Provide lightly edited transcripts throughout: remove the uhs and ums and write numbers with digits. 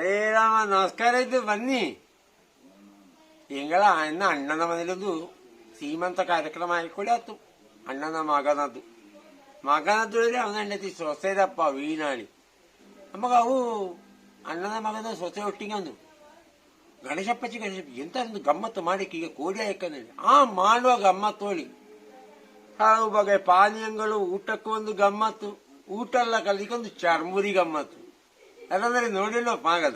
ಹರೇ ರಾಮ, ನಮಸ್ಕಾರ ಇದ್ದು ಬನ್ನಿ. ಇನ್ನ ಅಣ್ಣನ ಮನೇಲೊಂದು ಸೀಮಂತ ಕಾರ್ಯಕ್ರಮ ಆಯ್ಕೊಳ್ಳಿ ಆಯ್ತು. ಅಣ್ಣನ ಮಗನದ್ದು ಹೇಳಿದ್ರೆ ಅವನ ಹೆಂಡತಿ ಸೊಸೆದಪ್ಪ ವೀಣಾಳಿ. ನಮಗ ಅವು ಅಣ್ಣನ ಮಗನ ಸೊಸೆ ಒಟ್ಟಿಗೆ ಒಂದು ಗಣೇಶಪ್ಪಚ್ಚಿ ಎಂತ ಒಂದು ಗಮ್ಮತ್ತು ಮಾಡಿಕ್ಕೆ ಈಗ ಕೋಡಿ ಆಯ್ಕಂದ್ರೆ ಮಾಡುವ ಗಮ್ಮತ್ತು ಹೇಳಿ ಹಲವು ಬಗೆ ಪಾನೀಯಗಳು, ಊಟಕ್ಕೂ ಒಂದು ಗಮ್ಮತ್ತು, ಊಟ ಎಲ್ಲ ಕಲಿಕೊಂದು ಚರ್ಮುರಿ ಗಮ್ಮತ್ತು. ಅದಂದ್ರೆ ನೋಡಿಲ್ಲ ಪಾಗದ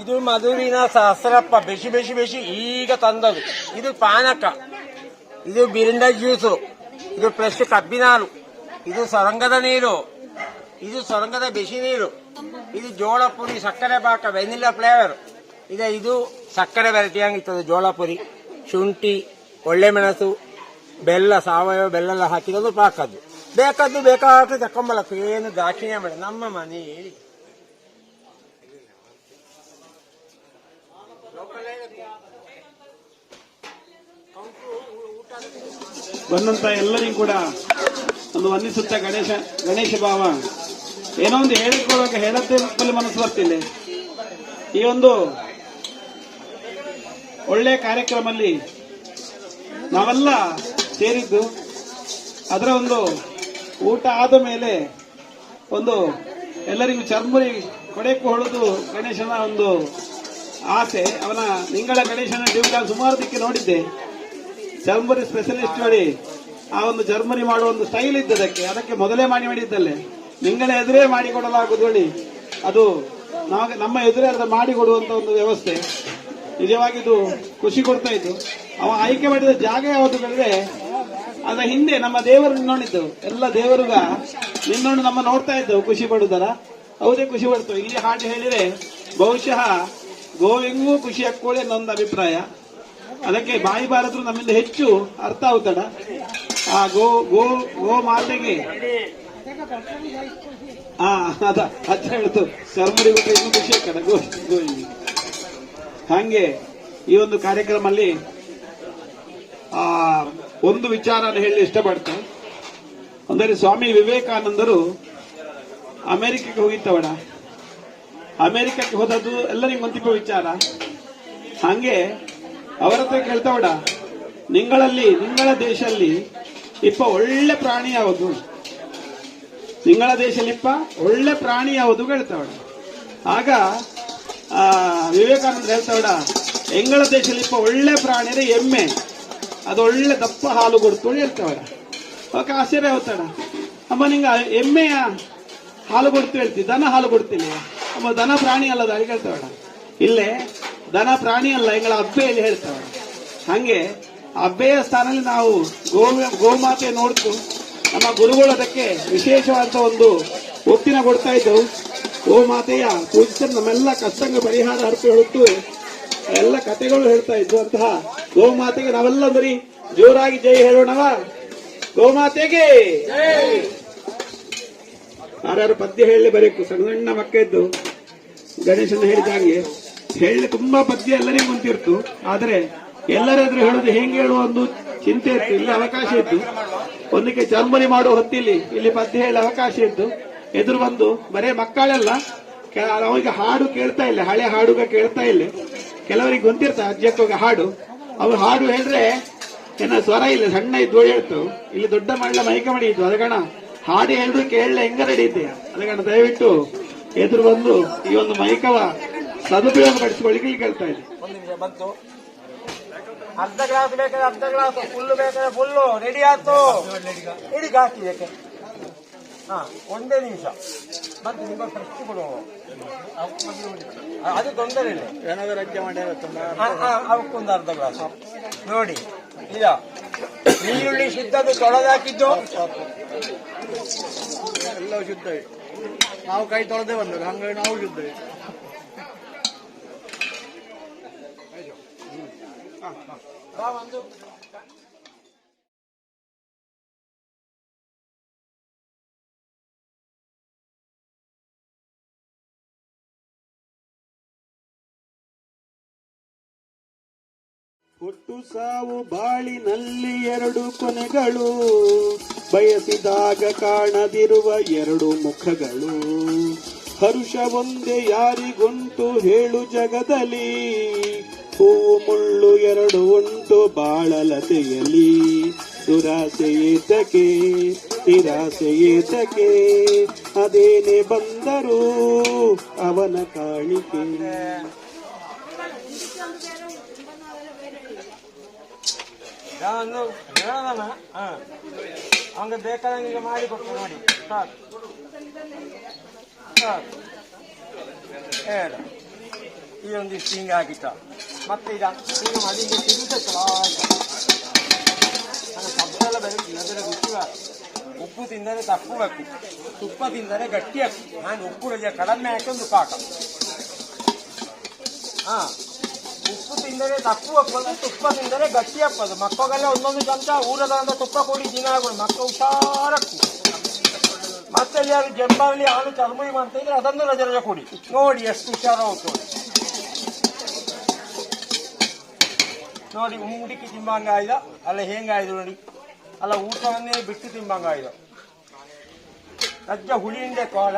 ಇದು ಮಧುರಿನ ಸಹಸ್ರಪ್ಪ ಬೆಸಿ ಈಗ ತಂದದು. ಇದು ಪಾನಕ, ಇದು ಬಿರಿಂಡ ಜ್ಯೂಸು, ಇದು ಫ್ರೆಶ್ ಕಬ್ಬಿನ ಹಾಲು, ಇದು ಸೊರಂಗದ ನೀರು, ಇದು ಸೊರಂಗದ ಬಿಸಿ ನೀರು, ಇದು ಜೋಳ ಪುರಿ, ಸಕ್ಕರೆ ಪಾಕ, ವೆನಿಲಾ ಫ್ಲೇವರ್. ಇದು ಸಕ್ಕರೆ ವೆರೈಟಿ ಹಂಗಿರ್ತದೆ. ಜೋಳ ಪುರಿ, ಶುಂಠಿ, ಒಳ್ಳೆ ಮೆಣಸು, ಬೆಲ್ಲ, ಸಾವಯವ ಬೆಲ್ಲ ಎಲ್ಲ ಹಾಕಿರೋದು ಪಾಕದ್ದು. ಬೇಕಾದ್ರೆ ತಕೊಂಬಲಕ್ಕ, ಏನು ದಾಕ್ಷಿಣ್ಯ ಮಾಡಿ ನಮ್ಮ ಮನೆ ಹೇಳಿ. ಬಂದಂತ ಎಲ್ಲರಿಗೂ ಕೂಡ ಒಂದು ವಂದಿಸುತ್ತ ಗಣೇಶ ಭಾವ ಏನೋ ಒಂದು ಹೇಳಿಕೊಳ್ಳುವಾಗ ಹೇಳತ್ತಲ್ಲಿ ಮನಸ್ಸು ಬರ್ತಿಲ್ಲ. ಈ ಒಂದು ಒಳ್ಳೆ ಕಾರ್ಯಕ್ರಮದಲ್ಲಿ ನಾವೆಲ್ಲ ಸೇರಿದ್ದು, ಅದರ ಒಂದು ಊಟ ಆದ ಮೇಲೆ ಒಂದು ಎಲ್ಲರಿಗೂ ಚರ್ಮುರಿ ಕೊಡೆಕು ಹೊಡೆದು ಗಣೇಶನ ಒಂದು ಆಸೆ. ಅವನ ನಿಂಗಳ ಗಣೇಶನ ಡಿವಿಡ ಸುಮಾರು ದಿಕ್ಕಿ ನೋಡಿದ್ದೆ. ಚರ್ಮುರಿ ಸ್ಪೆಷಲಿಸ್ಟ್ ಹೇಳಿ ಆ ಒಂದು ಚರ್ಮುರಿ ಮಾಡುವ ಒಂದು ಸ್ಟೈಲ್ ಇದ್ದದಕ್ಕೆ, ಅದಕ್ಕೆ ಮೊದಲೇ ಮಾಡಿದ್ದಲ್ಲೇ ನಿಂಗಳ ಎದುರೇ ಮಾಡಿಕೊಡಲಾಗುವುದು ಹೇಳಿ ಅದು ನಮ್ಮ ಎದುರೇ ಅರ್ಧ ಮಾಡಿಕೊಡುವಂತ ಒಂದು ವ್ಯವಸ್ಥೆ. ನಿಜವಾಗಿದ್ದು ಖುಷಿ ಕೊಡ್ತಾ ಇದ್ದು. ಅವ ಆಯ್ಕೆ ಮಾಡಿದ ಜಾಗ ಯಾವುದು ಹೇಳಿದ್ರೆ ಅದರ ಹಿಂದೆ ನಮ್ಮ ದೇವರು ನಿನ್ನೋಡಿದ್ದು. ಎಲ್ಲ ದೇವರುಗ ನಿನ್ನೋಡು ನಮ್ಮ ನೋಡ್ತಾ ಇದ್ದವು, ಖುಷಿ ಪಡುದರ ಹೌದೇ ಖುಷಿ ಪಡ್ತೇವೆ. ಇಲ್ಲಿ ಹಾಡು ಹೇಳಿದ್ರೆ ಬಹುಶಃ ಗೋವಿಗೂ ಖುಷಿ ಹಾಕೊಳ್ಳಿ ಅನ್ನೊಂದು ಅಭಿಪ್ರಾಯ. ಅದಕ್ಕೆ ಬಾಯಿ ಬಾರದ್ರು ನಮ್ಮಿಂದ ಹೆಚ್ಚು ಅರ್ಥ ಆಗುತ್ತಡ. ಆ ಗೋ ಮಾತೆಗೆ ಅಚ್ಚ ಹೇಳ್ತು ಚರ್ಮುರಿ ಬಿಟ್ಟರೆ ಇನ್ನೂ ಖುಷಿ ಹಾಕಡ ಗೋವಿಗೆ. ಹಂಗೆ ಈ ಒಂದು ಕಾರ್ಯಕ್ರಮದಲ್ಲಿ ಒಂದು ವಿಚಾರ ಹೇಳಿ ಇಷ್ಟಪಡ್ತೇನೆ. ಅಂದರೆ ಸ್ವಾಮಿ ವಿವೇಕಾನಂದರು ಅಮೆರಿಕಕ್ಕೆ ಹೋಗಿತ್ತವಡ. ಅಮೆರಿಕಕ್ಕೆ ಹೋದದ್ದು ಎಲ್ಲರಿಗೂ ಗೊತ್ತಿಪ್ಪ ವಿಚಾರ. ಹಂಗೆ ಅವರ ಹತ್ರ ಕೇಳ್ತಾವಡ, ನಿಂಗಳ ದೇಶದಲ್ಲಿ ಇಪ್ಪ ಒಳ್ಳೆ ಪ್ರಾಣಿ ಯಾವುದು, ನಿಂಗಳ ದೇಶದಲ್ಲಿ ಇಪ್ಪ ಒಳ್ಳೆ ಪ್ರಾಣಿ ಯಾವುದು ಹೇಳ್ತಾವಡ. ಆಗ ವಿವೇಕಾನಂದ ಹೇಳ್ತಾವಡ, ಎಂಗಳ ದೇಶದಲ್ಲಿ ಇಪ್ಪ ಒಳ್ಳೆ ಪ್ರಾಣಿ ಅಂದ್ರೆ ಎಮ್ಮೆ, ಅದು ಒಳ್ಳೆ ದಪ್ಪ ಹಾಲು ಕೊಡ್ತು ಹೇಳ್ತಾವಡ. ಅವಕ್ಕೆ ಆಶ್ಚರ್ಯ ಹೋಗ್ತಾಡ, ಅಮ್ಮ ನಿಂಗ ಎಮ್ಮೆಯ ಹಾಲು ಕೊಡ್ತು ಹೇಳ್ತಿ, ದನ ಹಾಲು ಕೊಡ್ತೀನಿ ಅಮ್ಮ, ದನ ಪ್ರಾಣಿ ಅಲ್ಲದ ಹೇಳ್ತಾವಡ. ಇಲ್ಲೇ ದನ ಪ್ರಾಣಿ ಅಲ್ಲ, ಎಂಗಳ ಅಬ್ಬೆಯಲ್ಲಿ ಹೇಳ್ತಾವ. ಹಂಗೆ ಅಬ್ಬೆಯ ಸ್ಥಾನದಲ್ಲಿ ನಾವು ಗೋಮಾತೆ ನೋಡ್ತು. ನಮ್ಮ ಗುರುಗಳು ಅದಕ್ಕೆ ವಿಶೇಷವಾದ ಒಂದು ಒತ್ತಿನ ಕೊಡ್ತಾ ಇದ್ದವು. ಗೋಮಾತೆಯ ಪೂಜಿಸಿ ನಮ್ಮೆಲ್ಲ ಕಷ್ಟಂಗ ಪರಿಹಾರ ಹರಪಿ ಹೊರತು ಎಲ್ಲ ಕಥೆಗಳು ಹೇಳ್ತಾ ಇದ್ವು. ಅಂತಹ ಗೋಮಾತೆಗೆ ನಾವೆಲ್ಲ ಬರೀ ಜೋರಾಗಿ ಜೈ ಹೇಳೋಣವ. ಗೋಮಾತೆಗೆ ಯಾರ್ಯಾರು ಪದ್ಯ ಹೇಳಲಿ ಬರೀಕು. ಸಣ್ಣ ಮಕ್ಕಳಿದ್ದು ಗಣೇಶನ ಹೇಳಿದಂಗೆ ಹೇಳಿ ತುಂಬಾ ಪದ್ಯ ಎಲ್ಲರಿಗೂ ಕುಂತಿರ್ತು. ಆದ್ರೆ ಎಲ್ಲರಾದ್ರೂ ಹೇಳುದು ಹೆಂಗೆ ಹೇಳುವ ಒಂದು ಚಿಂತೆ ಇತ್ತು. ಇಲ್ಲಿ ಅವಕಾಶ ಇತ್ತು, ಒಂದಕ್ಕೆ ಚರ್ಮುರಿ ಮಾಡುವ ಹೊತ್ತಿಲ್ಲಿ ಇಲ್ಲಿ ಪದ್ಯ ಹೇಳಿ ಅವಕಾಶ ಇತ್ತು. ಎದುರು ಬಂದು ಬರೇ ಮಕ್ಕಳೆಲ್ಲ ಅವಾಗ ಹಾಡು ಕೇಳ್ತಾ ಇಲ್ಲ, ಹಳೆ ಹಾಡುಗ ಕೇಳ್ತಾ ಇಲ್ಲ. ಕೆಲವರಿಗೆ ಗೊತ್ತಿರ್ತ ಅಜ್ಜಕ್ಕೋಗ ಹಾಡು, ಅವ್ರು ಹಾಡು ಹೇಳಿದ್ರೆ ಏನ ಸ್ವರ ಇಲ್ಲ, ಸಣ್ಣ ಇದ್ದು ಹೇಳ್ತು. ಇಲ್ಲಿ ದೊಡ್ಡ ಮಳ್ಳ ಮೈಕ ಮಾಡಿದ್ದು ಅದಗಣ ಹಾಡು ಹೇಳಿದ್ರು ಕೇಳಲೆ ಹೆಂಗ ನಡೀತೆ. ಅದಗಣ ದಯವಿಟ್ಟು ಎದುರು ಬಂದು ಈ ಒಂದು ಮೈಕವ ಸದುಪಯೋಗ ಪಡಿಸಿಕೊಳ್ಳಿಕ್ಕೆ ಕೇಳ್ತಾ ಇದೆ. ಒಂದು ನಿಮಿಷ ಬಂತು. ಅರ್ಧ ಗ್ಲಾಸ್ ಬೇಕಾದ್ರೆ ಅರ್ಧ ಗ್ಲಾಸ್, ಫುಲ್ಲು ಬೇಕಾದ್ರೆ ಫುಲ್ಲು ರೆಡಿ ಆಯ್ತು. ಇಡಿಗೆ ಹಾಕಿದಕ್ಕೆ ಒಂದೇ ನಿಮಿಷ ಬಂತು. ನಿಮ್ಗೆ ಫ್ರೆಶ್ ಕೊಡುವ ಅದು ತೊಂದರೆ ಇಲ್ಲ. ಏನಾದ್ರು ಅಜ್ಜ ಮಾಡಿ ಅವಕ್ಕೊಂದು ಅರ್ಧ ಗ್ಲಾಸ್ ನೋಡಿ. ಇಲ್ಲ ಈರುಳ್ಳಿ ಶುದ್ಧದ್ದು ತೊಳೆದಾಕಿದ್ದು ಎಲ್ಲವೂ ಶುದ್ಧ. ನಾವು ಕೈ ತೊಳೆದೇ ಬಂದದ್ದು, ಹಂಗಾಗಿ ನಾವು ಶುದ್ಧ. ಹುಟ್ಟು ಸಾವು ಬಾಳಿನಲ್ಲಿ ಎರಡು ಕೊನೆಗಳು, ಬಯಸಿದಾಗ ಕಾಣದಿರುವ ಎರಡು ಮುಖಗಳು, ಹರುಷ ಒಂದೇ ಯಾರಿಗುಂಟು ಹೇಳು ಜಗದಲ್ಲಿ, ಹೂವು ಮುಳ್ಳು ಎರಡು ಉಂಟು ಬಾಳಲತೆಯಲಿ, ದುರಾಸೆ ಏತಕೆ ನಿರಾಸೆ ಏತಕೆ, ಅದೇನೆ ಬಂದರೂ ಅವನ ಕಾಣಿಕೆ. ಅವನಿಗೆ ಬೇಕಾದಂಗೆ ಈಗ ಮಾಡಿ ಕೊಟ್ಟು ನೋಡಿ. ಹೇಳ ಈ ಒಂದಿಷ್ಟು ಹಿಂಗೆ ಹಾಕಿತ್ತ ಮತ್ತೆ ಈಗ ಹಿಂಗೆ ಮಾಡಿ ಹಿಂಗೆ ತಿರುಗಿಸಲ್ಲ. ಶಬ್ದ ಎಲ್ಲ ಬೆಳಗ್ಗೆ ಅದರ ರುಚಿವ. ಉಪ್ಪು ತಿಂದರೆ ತಪ್ಪಬೇಕು, ತುಪ್ಪ ತಿಂದರೆ ಗಟ್ಟಿ ಹಾಕು. ನಾನು ಉಪ್ಪು ಕಡಿಮೆ ಹಾಕೊಂಡು ಪಾಕ. ಉಪ್ಪು ತಿಂದರೆ ತಪ್ಪು ಹಾಕೋದು, ತುಪ್ಪ ತಿಂದರೆ ಗಟ್ಟಿ ಹಾಕೋದು. ಮಕ್ಕಳಿಗೆಲ್ಲ ಒಂದೊಂದು ಚಮಚ ಊರದ ತುಪ್ಪ ಕೊಡಿ ದಿನ ಆಗೋದು. ಮಕ್ಕಳು ಹುಷಾರಕ್ಕು. ಮತ್ತೆ ಯಾರು ಜಂಬಲ್ಲಿ ಹಾಲು ಚರ್ಮುರಿ ಅಂತ ಇದ್ರೆ ಅದನ್ನು ರಜೆ ಕೊಡಿ. ನೋಡಿ ಎಷ್ಟು ಹುಷಾರ ಹೋಗ್ತದೆ ನೋಡಿ. ಉಂಡಿಕ್ಕಿ ತಿಂಬಂಗ ಆಯ್ದ ಅಲ್ಲ, ಹೆಂಗಾಯ್ದು ನೋಡಿ. ಅಲ್ಲ ಊಟವನ್ನೇ ಬಿಟ್ಟು ತಿಂಬಂಗ ಆಯ್ದ. ರಜ್ಜ ಹುಳಿಯಿಂದೆ ಕಾಲ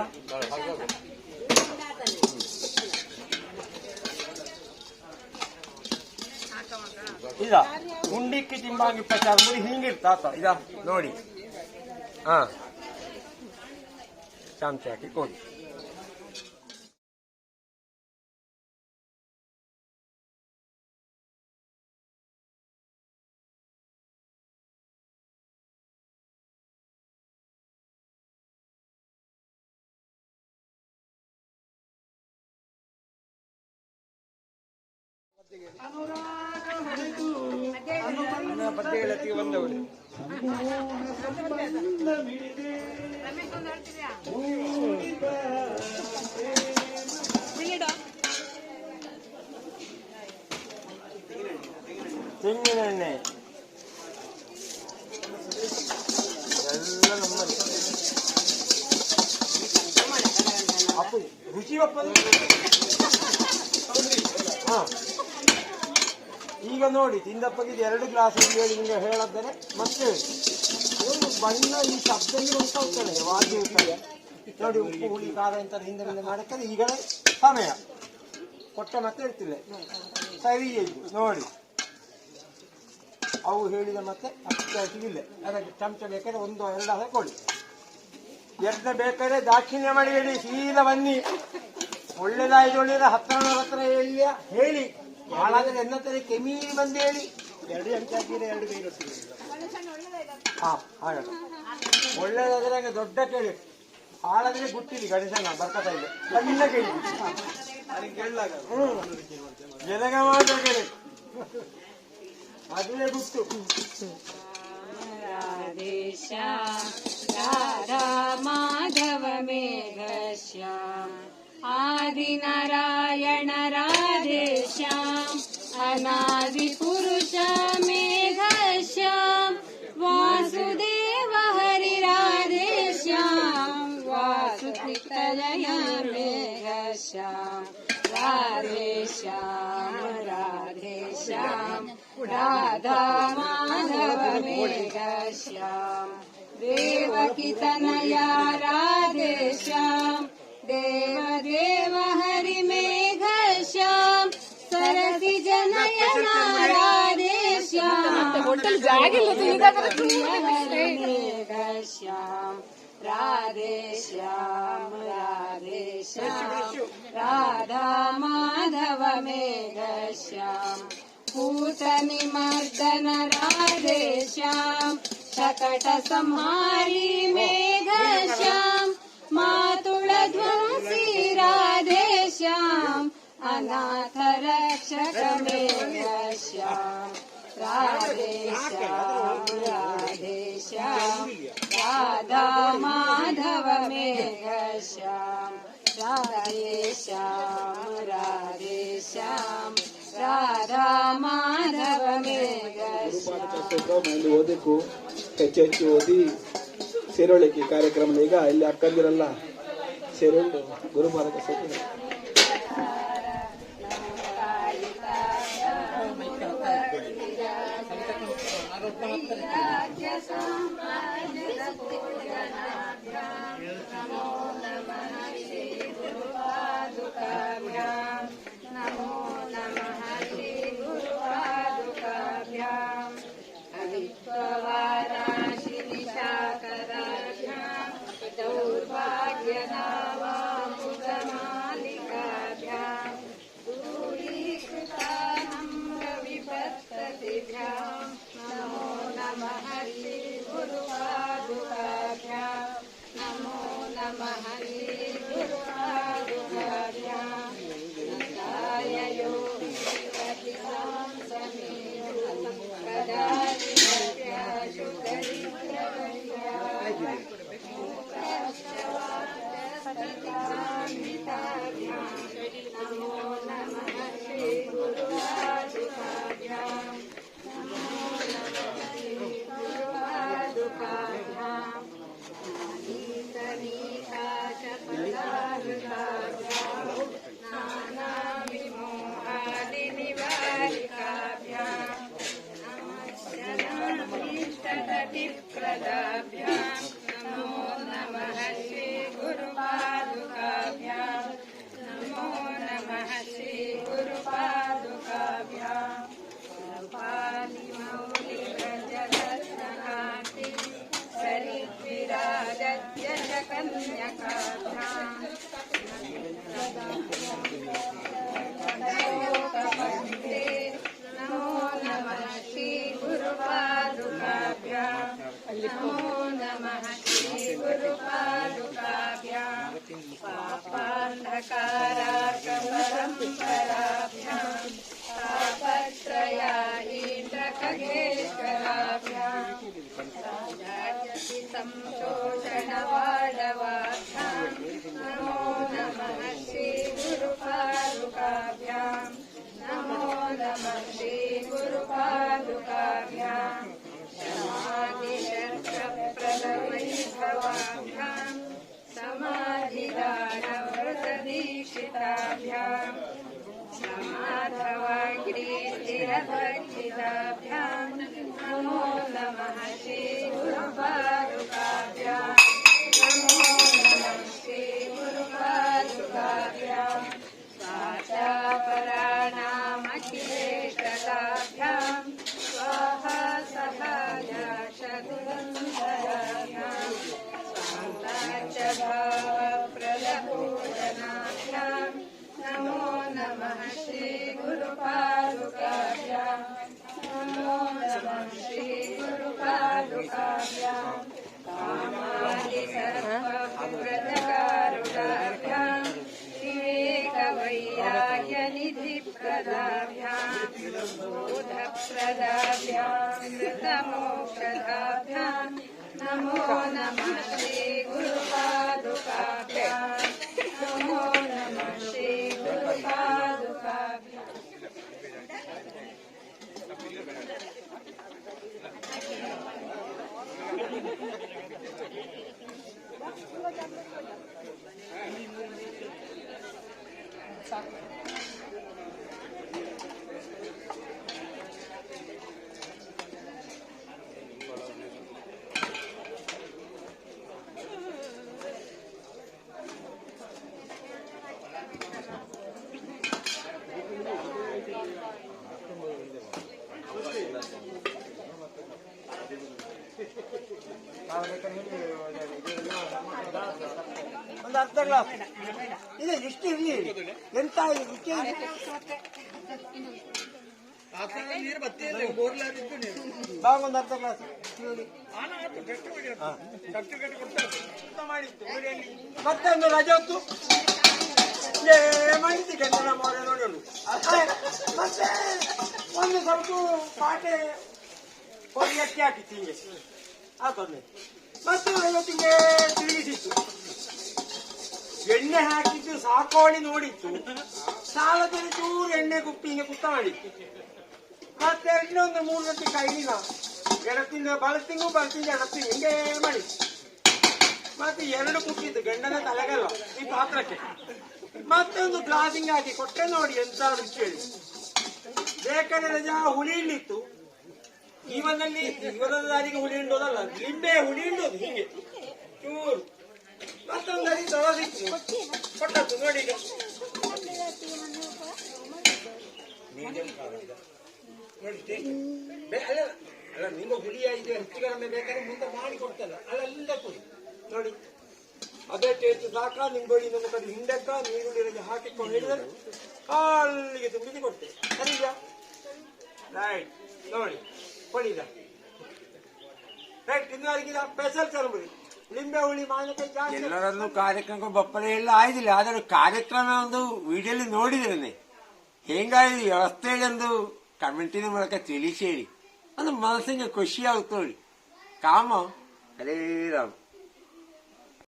ಇದ ಉಂಡಿಕ್ಕಿ ತಿಂಬಂಗ 26 ಮುರಿ ಹಿಂಗಿರ್ತಾತ. ಇದ ನೋಡಿ. ಚಮಚ ಹಾಕಿ ಕೊಡಿ. ಪದ್ಯ ಹೇಳತ್ತಿಗೆ ಬಂದವರು ತೆಂಗಿನ ಎಣ್ಣೆ ಎಲ್ಲ ನಮ್ಮಲ್ಲಿ. ಅಪ್ಪು ರುಚಿ ಒಪ್ಪದು. ಈಗ ನೋಡಿ ತಿಂದಪ್ಪಗಿದ್ದು 2 ಗ್ಲಾಸ್ ಹೇಳಿ ನಿಮಗೆ ಹೇಳದ್ದೇನೆ. ಮತ್ತೆ ಒಂದು ಬಣ್ಣ ಈ ಶಬ್ದದಲ್ಲಿ ಉಂಟಾಗ್ತಾನೆ ವಾದ್ಯ ಇರ್ತದೆ ನೋಡಿ. ಉಪ್ಪು ಹುಳಿ ಖಾರ ಅಂತ ಹಿಂದೆ ಮಾಡಕ್ಕೆ ಈಗಲೇ ಸಮಯ ಕೊಟ್ಟ ಮತ್ತೆ ಇರ್ತಿಲ್ಲ ಸರಿ ನೋಡಿ. ಅವು ಹೇಳಿದ ಮತ್ತೆ ಅಷ್ಟಿಲ್ಲ. ಅದಕ್ಕೆ ಚಮಚ ಬೇಕಾದ್ರೆ 1-2 ಹಾಕಿ ಕೊಡಿ. ಎರಡನೇ ಬೇಕಾದ್ರೆ ದಾಕ್ಷಿಣ್ಯ ಮಾಡಿ ಹೇಳಿ, ಸೀದಾ ಬನ್ನಿ. ಒಳ್ಳೇದಾಯ್ತು ಒಳ್ಳೇದ ಹತ್ರ ಹೇಳಿ. ಹಾಳಾದ್ರೆ ಎನ್ನತ್ತಾರೆ ಕೆಮೀರಿ ಬಂದು ಹೇಳಿ. 2 ಚಮಚ ಹಾಕಿದ್ರೆ 2 ಕೈ ರೊಟ್ಟಿ. ಹಾಗ ಒಳ್ಳೇದಾದ್ರೆ ಹಂಗೆ ದೊಡ್ಡ ಕೇಳಿ. ಹಾಳಾದ್ರೆ ಗುಟ್ಟಿಲಿ ಗಣೇಶನ ಬರ್ಕತಾ ಇದೆ ಸಣ್ಣ ಕೇಳಿ. ಜಲಗ ಮಾತ್ರ ಕೇಳಿ ಅದೇ ಗುಟ್ಟು. ರಾಧಾ ಮಾಧವ ಮೇಘಶ್ಯಾಮ ಆದಿನಾರಾಯಣ ರಾಧೇಶ್ಯಾಮ ಅನಾದಿ ಪುರುಷ ಮೇಘಶ್ಯಾಮ ವಾಸುದೇವ ಹರಿ ರಾಧೇಶ್ಯಾಮ ವಾಸುಕೃತಲಯ ಮೇಘಶ್ಯಾಮ ರಾಧೇಶ್ಯಾಮ ರಾಧೇಶ್ಯಾಮ ರಾಧಾ ಮಾಧವ ಮೇಘಶ್ಯಾಮ ದೇವಕಿ ತನಯ ರಾಧೇಶ್ಯಾಮ ದೇವ ದೇವ ಹರಿ ಮೇಘಶ್ಯಾಮ ಸರಸಿ ಜನಯನ ರಾಧೇಶ್ಯಾಮ ಮೇಘಶ್ಯಾಮ ರಾಧೇಶ್ಯಾಮ ರಾಧೇಶ್ಯಾಮ ರಾಧಾ ಮಾಧವ ಮೇಘಶ್ಯಾಮ पूतनि मर्दन राधेश्याम शकट संहारी मेघश्याम मातुल ध्वंसी राधेश्याम अनाथ रक्षक मेघश्याम राधेश्याम राधेश्याम राधा माधव मेघश्याम राधेश्याम राधेश्याम ರಾಧಾ ಮಾಧವ ಮೇಘಶ್ಯಾಮ ಓದಕ್ಕೂ ಹೆಚ್ಚು ಓದಿ ಸೇರೊಳಿಕೆ ಕಾರ್ಯಕ್ರಮ. ಈಗ ಇಲ್ಲಿ ಅಕ್ಕಂದಿರಲ್ಲ ಸೇರೋಳು ಗುರುಪಾದಕ ಸತ್ಯ ರಾಜ್ಯ नमो नमः श्री गुरुपादुकाभ्याम् नमो नमः श्री गुरुपादुकाभ्याम् अविद्वाराशि निशाकराभ्याम् दौर्भाग्यनावामुदमालिकाभ्याम् दूरीकृतानम्रविपत्ततिभ्याम् नमो नमः श्री गुरुपादुकाभ्याम् नमो नमः श्री गुरुपादुकाभ्याम् नताय योगिपतितां समेतो कदाचिदप्याशु दरिद्रवन्द्याय नमो नमः श्री गुरुपादुकाभ्याम् नमो नमः श्री गुरुपादुकाभ्याम् नीतनीकाशपदार्काभ्याम् नानाविमोहादिनिवारिकाभ्याम् नमश्चनाभीष्टगतिप्रदाभ्याम् नमो नमः श्री गुरुपादुकाभ्याम् नमो नमः श्री गुरुपादुकाभ्याम् पालिमौलिरजरत्नकान्ति सरिद्विराजत्य च कन्यकाभ्याम् लोकपन्थे नमो नमः श्री गुरुपादुकाभ्याम् नमो नमः श्री गुरुपादुकाभ्याम् पापान्धकारार्कपरम्पराभ्याम् तापत्रयाहीन्द्रखगेश्वराभ्याम् राजति संशोषणवाडवाभ्याम् नमो नमः श्री गुरुपादुकाभ्याम् नमो नमः श्री गुरुपादुकाभ्याम् समाधिशस्त्रप्रदवैभवाभ्याम् समाधिदानव्रतदीक्षिताभ्याम् समाधवाग्रीस्थिरभक्षिताभ्याम् नमो नमः श्री गुरुपादुकाभ्याम् नमो नमः श्री गुरुपादुकाभ्याम् वाचापराणामखिलेशताभ्याम् स्वाहा सहायाक्षदुरन्धराभ्याम् स्वान्ताच्च भावप्रदपूजनाभ्याम् नमो नमः श्री गुरुपादुकाभ्याम् नमो नमः श्री गुरुपादुकाभ्याम् कामादिसर्वव्रतकारुणाभ्याम् विवेकवैराग्यनिधिप्रदाभ्याम् बोधप्रदाभ्याम् मृतमोक्षदाभ्याम् नमो नमः श्री गुरुपादुकाभ्याम् नमो नमः श्री गुरुपादुकाभ्याम् ಒಂದು ಅರ್ಧ ಗ್ಲಾಸ್ ಇದೆ. ಇಷ್ಟು ಇರಲಿ ಎಂತ ರುಚಿ ಬಾಗೊಂದು ಅರ್ಧ ಗ್ಲಾಸ್ ಮತ್ತೆ ಒಂದು ರಜೆ ಹೊತ್ತು ಮಾಡಿದ್ದು ಕೆಂದನ ಮೋರೆ ನೋಡಿ ಮತ್ತೆ ಒಂದು ಸ್ವಲ್ಪ ಪಾಟೆ ಹೊಡಿ ಅಕ್ಕಿ ಹಾಕಿತ್ತು ಹಿಂಗೆ ಹಾಕೊಂಡೆ ಮತ್ತೆ ಇವತ್ತಿಗೆ ತಿರುಗಿಸಿತ್ತು. ಎಣ್ಣೆ ಹಾಕಿದ್ದು ಸಾಕೋಳಿ ನೋಡಿತ್ತು, ಸಾಲದಲ್ಲಿ ಚೂರು ಎಣ್ಣೆ ಕುಪ್ಪಿ ಹಿಂಗೆ ಕುತ್ತ ಮಾಡಿತ್ತು. ಮತ್ತೆ ಇನ್ನೊಂದು 3 ಗಂಟೆ ಕೈಲಿನ ಎಡತ್ತಿಂದ ಬಳತಿಂಗು ಎಡತ್ತಿಂಗ್ ಹಿಂಗೆ ಮಾಡಿತ್ತು. ಮತ್ತೆ 2 ಕುಟ್ಟಿದ್ದು ಗಂಡನ ತಲೆಗಲ್ಲ ಈ ಪಾತ್ರಕ್ಕೆ. ಮತ್ತೆ ಒಂದು ಗ್ಲಾಸಿಂಗ್ ಹಾಕಿ ಕೊಟ್ಟೆ ನೋಡಿ ಎಂತ ರುಚಿ ಹೇಳಿ. ಬೇಕಾದ್ರೆ ರಜಾ ಹುಳಿ ಇಲ್ಲಿತ್ತು, ಜೀವನದಲ್ಲಿ ಜೀವನದ ದಾರಿಗೆ ಹುಳಿ ಹಿಂಡೋದಲ್ಲ, ಲಿಂಬೆ ಹುಳಿ ಹಿಂಡೋದು ಹೀಗೆ ಚೂರು ಮತ್ತೊಂದು ದಾರಿ ತರೋದಿತ್ತು ಕೊಟ್ಟದ್ದು ನೋಡಿ ಈಗ. ಮೀಡಿಯಂ ನೋಡಿ ಅಲ್ಲ ಅಲ್ಲ, ನಿಮ್ಮ ಹುಳಿಯ ಇದು ಹೆಚ್ಚುಗರಮೆ ಬೇಕಾದ್ರೆ ಮುಂದೆ ಮಾಡಿ ಕೊಡ್ತಲ್ಲ, ಅಲ್ಲೆಲ್ಲ ಕೊಡಿ ನೋಡಿ. ಅದೇ ಟೇಸ್ಟ್ ಸಾಕ, ನಿಂಬಳಿ ನಮ್ಮ ಕಡೆ ಹಿಂಡಕ್ಕ ನೀರುಳ್ಳಿ ಹಾಕಿಕೊಂಡು ಹಿಡಿದರೆ ಅಲ್ಲಿಗೆ ತುಂಬಿಸಿ ಕೊಡ್ತೇವೆ. ಸರಿಯಾ? ರೈಟ್ ನೋಡಿ ಕೊಡಿದ ರೈಟ್. ಇನ್ನುವರೆಗಿನ ಸ್ಪೆಷಲ್ ಚರ್ಮುರಿ ಲಿಂಬೆ ಹುಳಿ ಮಾವಿನಕಾಯಿ ಜಾಸ್ತಿ. ಎಲ್ಲರನ್ನು ಕಾರ್ಯಕ್ರಮ ಬಪ್ಪಲೆ ಎಲ್ಲ ಆಯ್ದಿಲ್ಲ, ಆದರೆ ಕಾರ್ಯಕ್ರಮ ಒಂದು ವಿಡಿಯೋಲಿ ನೋಡಿದ್ರೇನೆ ಹೆಂಗಾಯ್ತು ವ್ಯವಸ್ಥೆ ಒಂದು ಕಮೆಂಟಿನ ಮೂಲಕ ತಿಳಿಸಿ ಹೇಳಿ, ಒಂದು ಮನಸ್ಸಿಗೆ ಖುಷಿ ಆಗುತ್ತೆ ನೋಡಿ. ಕಾಮ ಹರೇ ರಾಮ್.